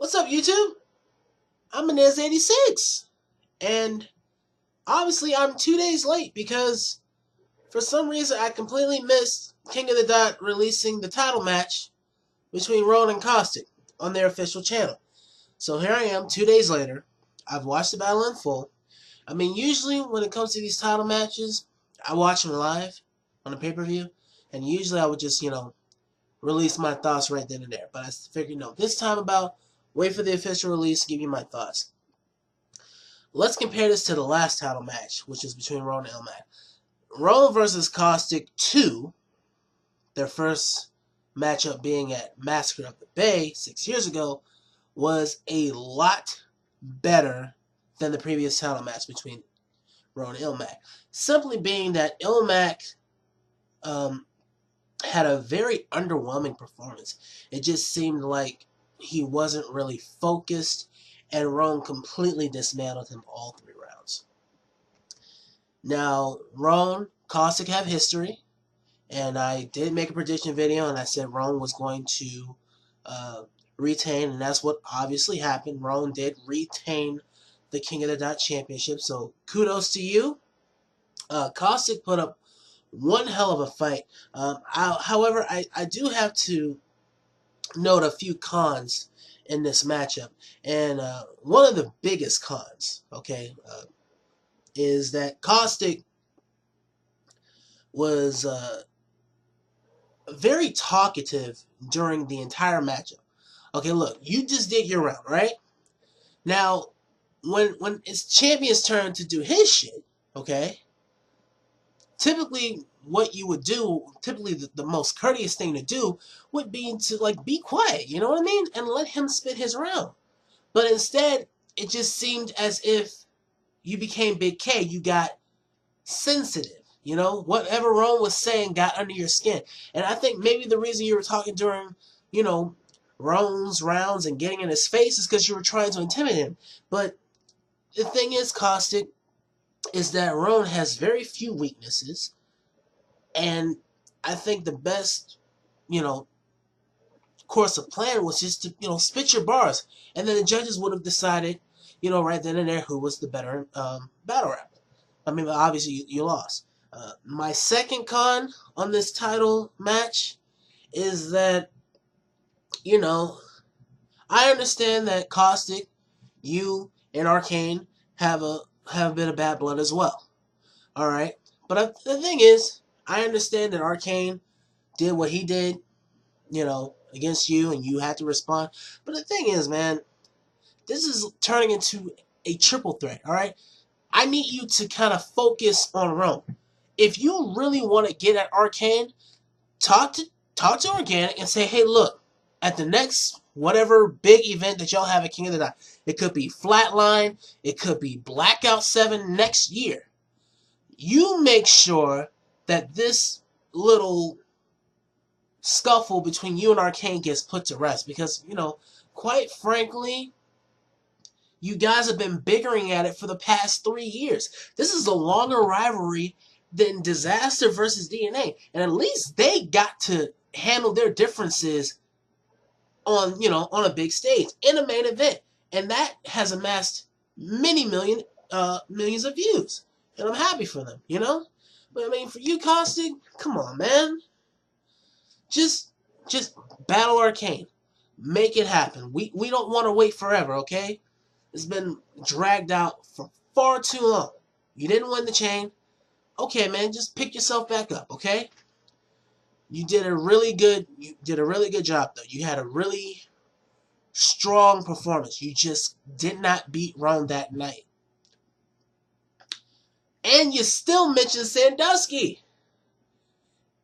What's up, YouTube? I'm Inez86, and obviously I'm 2 days late because for some reason I completely missed King of the Dot releasing the title match between Rone and Caustic on their official channel. So here I am, 2 days later. I've watched the battle in full. I mean, usually when it comes to these title matches, I watch them live on the pay-per-view, and usually I would just, release my thoughts right then and there. But I figured, no, this time about wait for the official release, give you my thoughts. Let's compare this to the last title match, which is between Rone and Ilmac. Rone versus Caustic 2, their first matchup being at Massacre of the Bay 6 years ago, was a lot better than the previous title match between Rone and Ilmac. Simply being that Ilmac had a very underwhelming performance. It just seemed like he wasn't really focused, and Rone completely dismantled him all 3 rounds. Now, Rone, Caustic have history, and I did make a prediction video, and I said Rone was going to retain, and that's what obviously happened. Rone did retain the King of the Dot Championship, so kudos to you. Caustic put up one hell of a fight. However, I do have to note a few cons in this matchup, and one of the biggest cons, okay, is that Caustic was very talkative during the entire matchup. Okay, look, you just did your round, right? Now, when it's champion's turn to do his shit, okay, typically what you would do, typically the most courteous thing to do would be to, like, be quiet, you know what I mean? And let him spit his round. But instead, it just seemed as if you became Big K. You got sensitive. You know, whatever Rone was saying got under your skin. And I think maybe the reason you were talking during, Rone's rounds and getting in his face is because you were trying to intimidate him. But the thing is, Caustic, is that Rone has very few weaknesses. And I think the best, course of plan was just to, spit your bars. And then the judges would have decided, right then and there who was the better battle rapper. I mean, obviously you lost. My second con on this title match is that, I understand that Caustic, you, and Arcane have a bit of bad blood as well. All right, but the thing is, I understand that Arcane did what he did, against you, and you had to respond. But the thing is, man, this is turning into a triple threat. All right, I need you to kind of focus on Rome. If you really want to get at Arcane, talk to Organic and say, hey, look, at the next whatever big event that y'all have at King of the Dot, it could be Flatline, it could be Blackout 7 next year. You make sure that this little scuffle between you and Arcane gets put to rest, because, quite frankly, you guys have been bickering at it for the past 3 years. This is a longer rivalry than Disaster versus DNA. And at least they got to handle their differences on, on a big stage, in a main event. And that has amassed many millions of views. And I'm happy for them, But I mean, for you, Caustic, come on, man. Just battle Arcane. Make it happen. We don't want to wait forever, okay? It's been dragged out for far too long. You didn't win the chain. Okay, man, just pick yourself back up, okay? You did a really good job, though. You had a really strong performance. You just did not beat Rone that night. And you still mentioned Sandusky.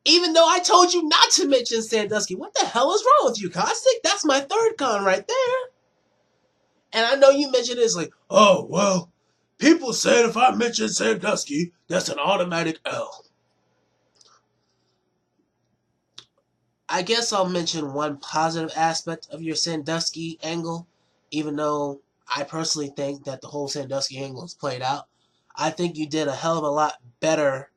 Even though I told you not to mention Sandusky. What the hell is wrong with you, Caustic? That's my third con right there. And I know you mentioned it's like, oh, well, people said if I mention Sandusky, that's an automatic L. I guess I'll mention one positive aspect of your Sandusky angle, even though I personally think that the whole Sandusky angle is played out. I think you did a hell of a lot better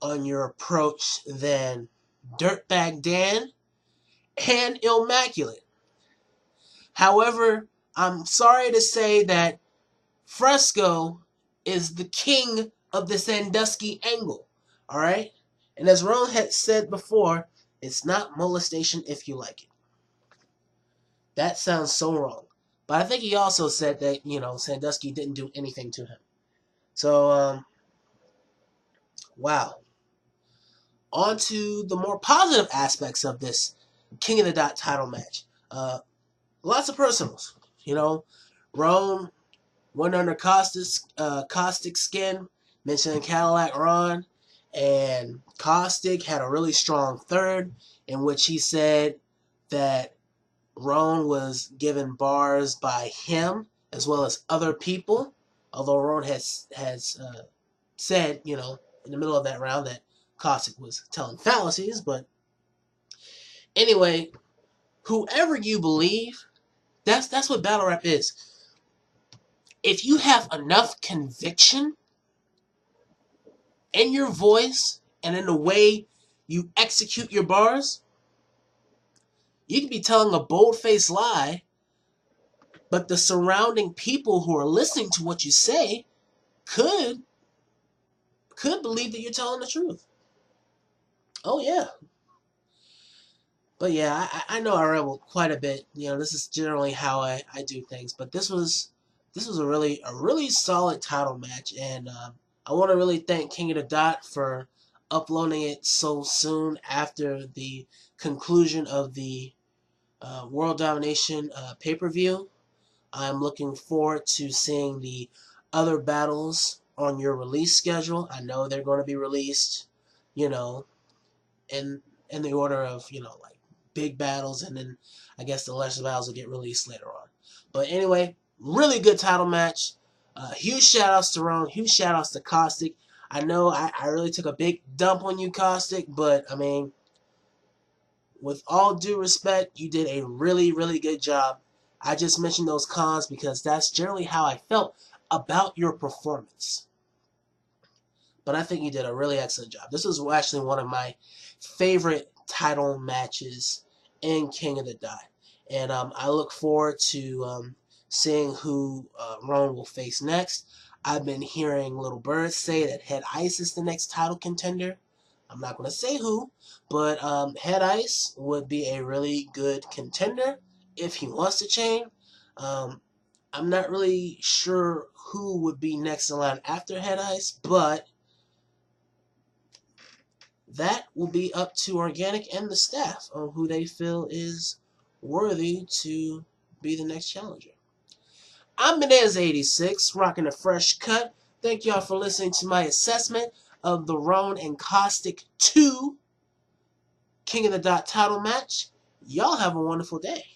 on your approach than Dirtbag Dan and Immaculate. However, I'm sorry to say that Fresco is the king of the Sandusky angle. Alright? And as Rone had said before, it's not molestation if you like it. That sounds so wrong. But I think he also said that, Sandusky didn't do anything to him. So, wow. On to the more positive aspects of this King of the Dot title match. Lots of personals. Rone went under Caustic skin, mentioning Cadillac Ron, and Caustic had a really strong third in which he said that Rone was given bars by him as well as other people, although Rone has said, in the middle of that round that Caustic was telling fallacies, but anyway, whoever you believe, that's what battle rap is. If you have enough conviction in your voice and in the way you execute your bars, you could be telling a bold-faced lie, but the surrounding people who are listening to what you say could believe that you're telling the truth. Oh, yeah. But yeah, I know I rebel quite a bit. This is generally how I do things. But this was a really solid title match, and I want to really thank King of the Dot for uploading it so soon after the conclusion of the World Domination pay-per-view. I'm looking forward to seeing the other battles on your release schedule. I know they're going to be released, in the order of, like big battles, and then I guess the lesser battles will get released later on. But anyway, really good title match. Huge shout outs to Rone, huge shout outs to Caustic. I know I really took a big dump on you, Caustic, but I mean, with all due respect, you did a really, really good job. I just mentioned those cons because that's generally how I felt about your performance. But I think you did a really excellent job. This was actually one of my favorite title matches in King of the Dot. And I look forward to seeing who Rone will face next. I've been hearing Little Bird say that Head Ice is the next title contender. I'm not going to say who, but Head Ice would be a really good contender if he wants to change. I'm not really sure who would be next in line after Head Ice, but that will be up to Organic and the staff on who they feel is worthy to be the next challenger. I'm Menez86, rocking a fresh cut. Thank y'all for listening to my assessment of the Rone and Caustic 2 King of the Dot title match. Y'all have a wonderful day.